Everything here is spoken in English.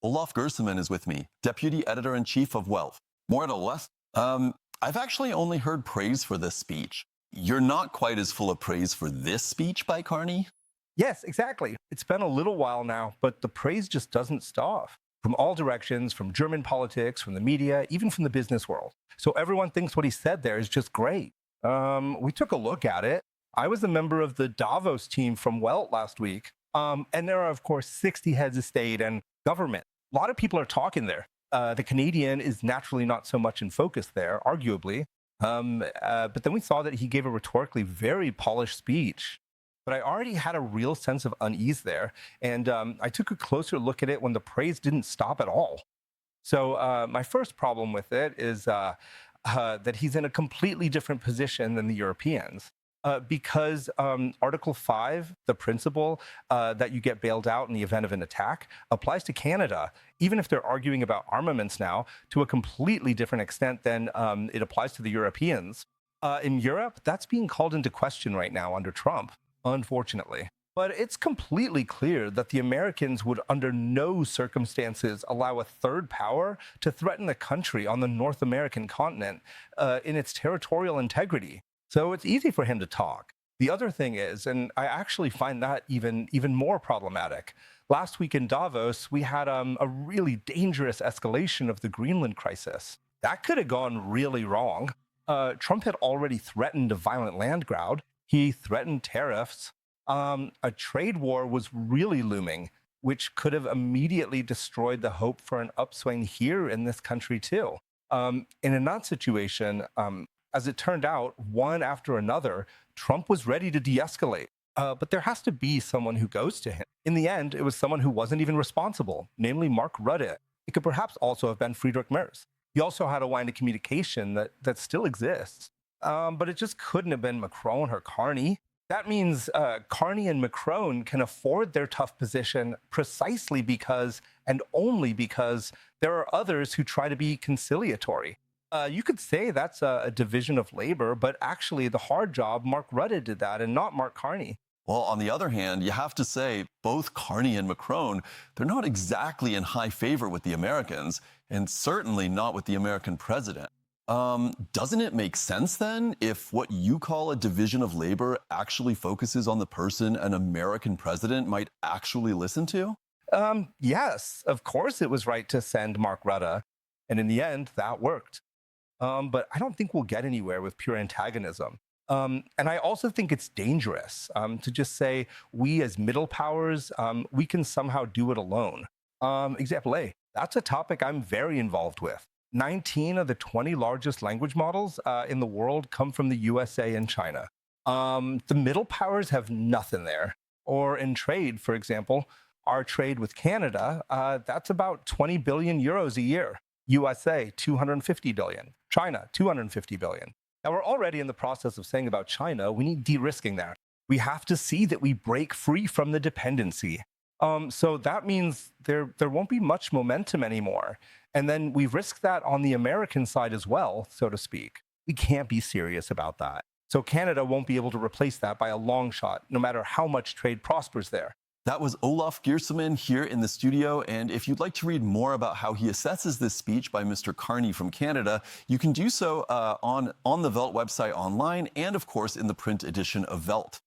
Olaf Gersemann is with me, Deputy Editor-in-Chief of Wealth. More or less. I've actually only heard praise for this speech. You're not quite as full of praise for this speech by Carney? Yes, exactly. It's been a little while now, but the praise just doesn't stop. From all directions, from German politics, from the media, even from the business world. So everyone thinks what he said there is just great. We took a look at it. I was a member of the Davos team from Welt last week. And there are, of course, 60 heads of state and government. A lot of people are talking there. The Canadian is naturally not so much in focus there, arguably. But then we saw that he gave a rhetorically very polished speech. But I already had a real sense of unease there. And I took a closer look at it when the praise didn't stop at all. So my first problem with it is that he's in a completely different position than the Europeans. Because Article 5, the principle that you get bailed out in the event of an attack, applies to Canada, even if they're arguing about armaments now, to a completely different extent than it applies to the Europeans. In Europe, that's being called into question right now under Trump, unfortunately. But it's completely clear that the Americans would under no circumstances allow a third power to threaten the country on the North American continent in its territorial integrity. So it's easy for him to talk. The other thing is, and I actually find that even more problematic, last week in Davos, we had a really dangerous escalation of the Greenland crisis. That could have gone really wrong. Trump had already threatened a violent land grab. He threatened tariffs. A trade war was really looming, which could have immediately destroyed the hope for an upswing here in this country too. And in that situation, as it turned out, one after another, Trump was ready to de-escalate. But there has to be someone who goes to him. In the end, it was someone who wasn't even responsible, namely Mark Rutte. It could perhaps also have been Friedrich Merz. He also had a line of communication that still exists. But it just couldn't have been Macron or Carney. That means Carney and Macron can afford their tough position precisely because, and only because, there are others who try to be conciliatory. You could say that's a division of labor, but actually the hard job, Mark Rutte did that and not Mark Carney. Well, on the other hand, you have to say both Carney and Macron, they're not exactly in high favor with the Americans, and certainly not with the American president. Doesn't it make sense then if what you call a division of labor actually focuses on the person an American president might actually listen to? Yes, of course it was right to send Mark Rutte, and in the end, that worked. But I don't think we'll get anywhere with pure antagonism. And I also think it's dangerous to just say we as middle powers, we can somehow do it alone. Example A, that's a topic I'm very involved with. 19 of the 20 largest language models in the world come from the USA and China. The middle powers have nothing there. Or in trade, for example, our trade with Canada, that's about 20 billion euros a year. USA, 250 billion. China, 250 billion. Now, we're already in the process of saying about China, we need de-risking there. We have to see that we break free from the dependency. So that means there won't be much momentum anymore. And then we risk that on the American side as well, so to speak. We can't be serious about that. So Canada won't be able to replace that by a long shot, no matter how much trade prospers there. That was Olaf Gersemann here in the studio, and if you'd like to read more about how he assesses this speech by Mr. Carney from Canada, you can do so on the Welt website online and, of course, in the print edition of Welt.